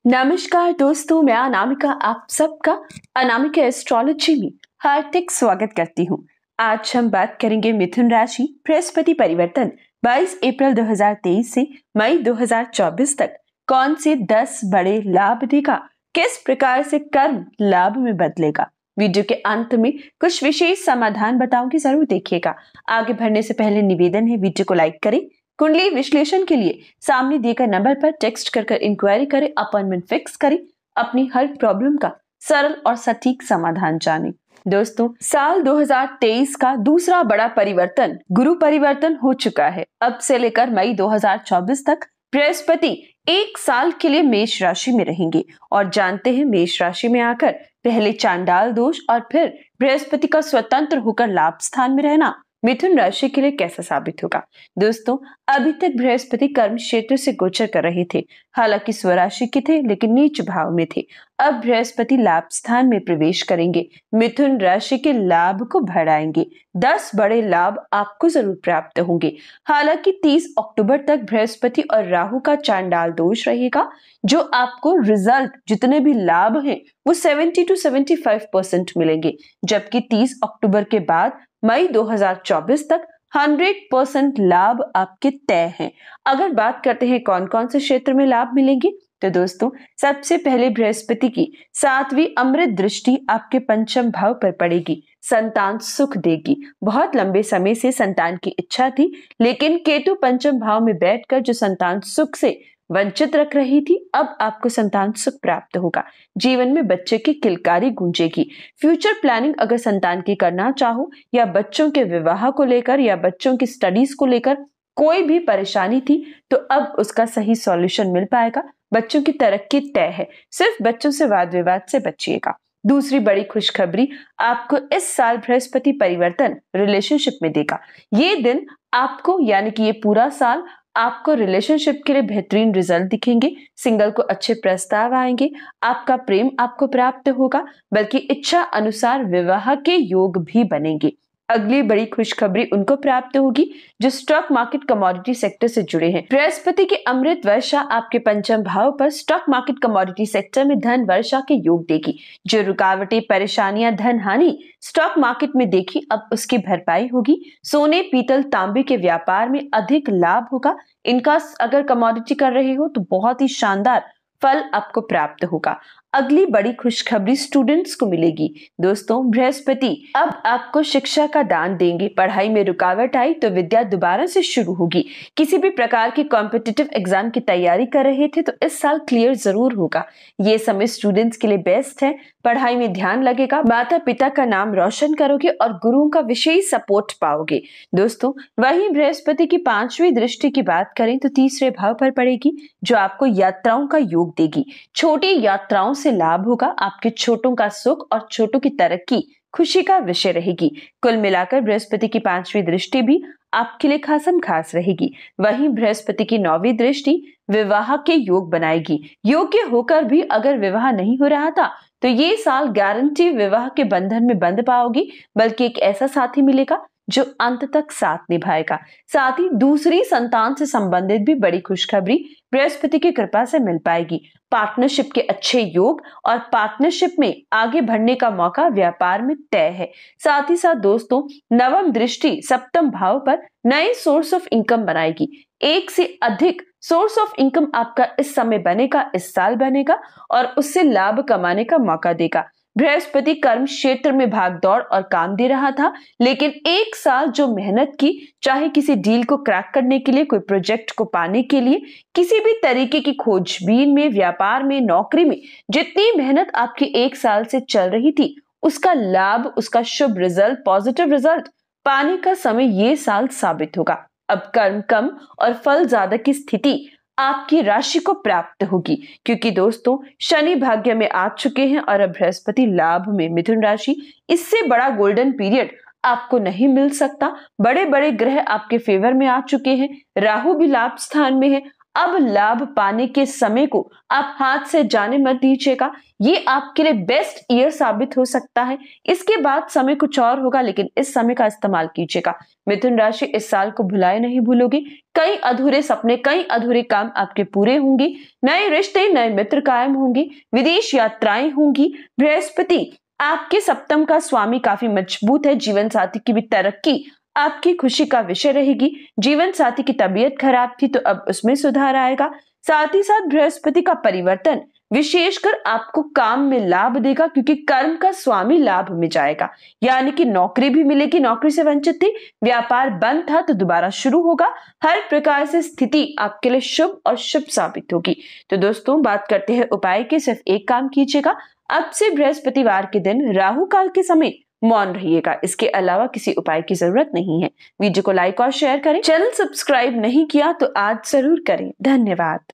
नमस्कार दोस्तों, मैं अनामिका आप सबका अनामिका एस्ट्रोलॉजी में हार्दिक स्वागत करती हूँ। आज हम बात करेंगे मिथुन राशि बृहस्पति परिवर्तन 22 अप्रैल 2023 से मई 2024 तक कौन से 10 बड़े लाभ देगा, किस प्रकार से कर्म लाभ में बदलेगा। वीडियो के अंत में कुछ विशेष समाधान बताऊंगी, जरूर देखिएगा। आगे बढ़ने से पहले निवेदन है, वीडियो को लाइक करें। कुंडली विश्लेषण के लिए सामने दिए गए नंबर पर टेक्स्ट कर इंक्वायरी करें, अपॉइंटमेंट फिक्स करें, अपनी हर प्रॉब्लम का सरल और सटीक समाधान जानें। दोस्तों, साल 2023 का दूसरा बड़ा परिवर्तन गुरु परिवर्तन हो चुका है। अब से लेकर मई 2024 तक बृहस्पति एक साल के लिए मेष राशि में रहेंगे और जानते हैं मेष राशि में आकर पहले चांडाल दोष और फिर बृहस्पति का स्वतंत्र होकर लाभ स्थान में रहना मिथुन राशि के लिए कैसा साबित होगा। दोस्तों, अभी तक बृहस्पति कर्म क्षेत्र से गोचर कर रहे थे, हालांकि स्वराशि के थे लेकिन नीच भाव में थे। अब बृहस्पति लाभ स्थान में प्रवेश करेंगे, मिथुन राशि के लाभ को बढ़ाएंगे। 10 बड़े लाभ आपको जरूर प्राप्त होंगे। हालांकि 30 अक्टूबर तक बृहस्पति और राहु का चांडाल दोष रहेगा, जो आपको रिजल्ट जितने भी लाभ हैं वो 70 to 75% मिलेंगे, जबकि 30 अक्टूबर के बाद मई 2024 तक 100% लाभ आपके तय हैं। अगर बात करते हैं कौन कौन से क्षेत्र में लाभ मिलेंगे, तो दोस्तों सबसे पहले बृहस्पति की 7वीं अमृत दृष्टि आपके पंचम भाव पर पड़ेगी, संतान सुख देगी। बहुत लंबे समय से संतान की इच्छा थी, लेकिन केतु पंचम भाव में बैठकर जो संतान सुख से वंचित रख रही थी, अब आपको संतान सुख प्राप्त होगा। जीवन में बच्चे की किलकारी गूंजेगी। फ्यूचर प्लानिंग अगर संतान की करना चाहो या बच्चों के विवाह को लेकर या बच्चों की स्टडीज को लेकर कोई भी परेशानी थी, तो अब उसका सही सॉल्यूशन मिल पाएगा। बच्चों की तरक्की तय है, सिर्फ बच्चों से वाद विवाद से बचिएगा। दूसरी बड़ी खुशखबरी आपको इस साल बृहस्पति परिवर्तन रिलेशनशिप में देगा। ये दिन आपको यानी कि ये पूरा साल आपको रिलेशनशिप के लिए बेहतरीन रिजल्ट दिखेंगे। सिंगल को अच्छे प्रस्ताव आएंगे, आपका प्रेम आपको प्राप्त होगा, बल्कि इच्छा अनुसार विवाह के योग भी बनेंगे। अगली बड़ी खुशखबरी उनको प्राप्त होगी जो स्टॉक मार्केट कमोडिटी सेक्टर से जुड़े हैं। बृहस्पति की अमृत वर्षा आपके पंचम भाव पर स्टॉक मार्केट कमोडिटी सेक्टर में धन वर्षा के योग देगी। जो रुकावटें, परेशानियां, धन हानि स्टॉक मार्केट में देखी, अब उसकी भरपाई होगी। सोने, पीतल, तांबे के व्यापार में अधिक लाभ होगा। इनका अगर कमोडिटी कर रहे हो तो बहुत ही शानदार फल आपको प्राप्त होगा। अगली बड़ी खुशखबरी स्टूडेंट्स को मिलेगी। दोस्तों, बृहस्पति अब आपको शिक्षा का दान देंगे। पढ़ाई में रुकावट आई तो विद्या दोबारा से शुरू होगी। किसी भी प्रकार की कॉम्पिटिटिव एग्जाम की तैयारी कर रहे थे तो इस साल क्लियर जरूर होगा। ये समय स्टूडेंट्स के लिए बेस्ट है। पढ़ाई में ध्यान लगेगा, माता पिता का नाम रोशन करोगे और गुरुओं का विशेष सपोर्ट पाओगे। दोस्तों, वहीं बृहस्पति की 5वीं दृष्टि की बात करें तो तीसरे भाव पर पड़ेगी, जो आपको यात्राओं का योग देगी। छोटी यात्राओं से लाभ होगा। आपके छोटों का सुख और छोटों की तरक्की खुशी का विषय रहेगी। कुल मिलाकर बृहस्पति की 5वीं दृष्टि भी आपके लिए खासम खास रहेगी। वहीं बृहस्पति की 9वीं दृष्टि विवाह के योग बनाएगी। योग्य होकर भी अगर विवाह नहीं हो रहा था तो ये साल गारंटी विवाह के बंधन में बंध पाओगी, बल्कि एक ऐसा साथी मिलेगा जो अंत तक साथ निभाएगा। साथ ही दूसरी संतान से संबंधित भी बड़ी खुशखबरी बृहस्पति की कृपा से मिल पाएगी। पार्टनरशिप के अच्छे योग और पार्टनरशिप में आगे बढ़ने का मौका व्यापार में तय है। साथ ही साथ दोस्तों, नवम दृष्टि सप्तम भाव पर नए सोर्स ऑफ इनकम बनाएगी। एक से अधिक सोर्स ऑफ इनकम आपका इस समय बनेगा, इस साल बनेगा और उससे लाभ कमाने का मौका देगा। बृहस्पति कर्म क्षेत्र में भागदौड़ और काम दे रहा था, लेकिन एक साल जो मेहनत की, चाहे किसी डील को क्रैक करने के लिए, कोई प्रोजेक्ट को पाने के लिए, किसी भी तरीके की खोजबीन में, व्यापार में, नौकरी में, जितनी मेहनत आपकी एक साल से चल रही थी, उसका लाभ, उसका शुभ रिजल्ट, पॉजिटिव रिजल्ट पाने का समय ये साल साबित होगा। अब कर्म कम और फल ज्यादा की स्थिति आपकी राशि को प्राप्त होगी, क्योंकि दोस्तों शनि भाग्य में आ चुके हैं और अब बृहस्पति लाभ में मिथुन राशि। इससे बड़ा गोल्डन पीरियड आपको नहीं मिल सकता। बड़े बड़े ग्रह आपके फेवर में आ चुके हैं। राहु भी लाभ स्थान में है। अब लाभ पाने के समय को आप हाथ से जाने मत दीजिएगा। ये आपके लिए बेस्ट ईयर साबित हो सकता है। इसके बाद समय कुछ और होगा, लेकिन इस समय का इस्तेमाल कीजिएगा। मिथुन राशि इस साल को भुलाए नहीं भूलोगी। कई अधूरे सपने, कई अधूरे काम आपके पूरे होंगे। नए रिश्ते, नए मित्र कायम होंगे। विदेश यात्राएं होंगी। बृहस्पति आपके सप्तम का स्वामी काफी मजबूत है। जीवन साथी की भी तरक्की आपकी खुशी का विषय रहेगी। जीवन साथी की तबीयत खराब थी तो अब उसमें सुधार आएगा। साथ ही साथ बृहस्पति का परिवर्तन विशेषकर आपको काम में लाभ देगा, क्योंकि कर्म का स्वामी लाभ में जाएगा। यानी कि नौकरी भी मिलेगी। नौकरी से वंचित थी, व्यापार बंद था तो दोबारा शुरू होगा। हर प्रकार से स्थिति आपके लिए शुभ और शुभ साबित होगी। तो दोस्तों, बात करते हैं उपाय की। सिर्फ एक काम कीजिएगा, अब से बृहस्पतिवार के दिन राहु काल के समय मौन रहिएगा। इसके अलावा किसी उपाय की जरूरत नहीं है। वीडियो को लाइक और शेयर करें। चैनल सब्सक्राइब नहीं किया तो आज जरूर करें। धन्यवाद।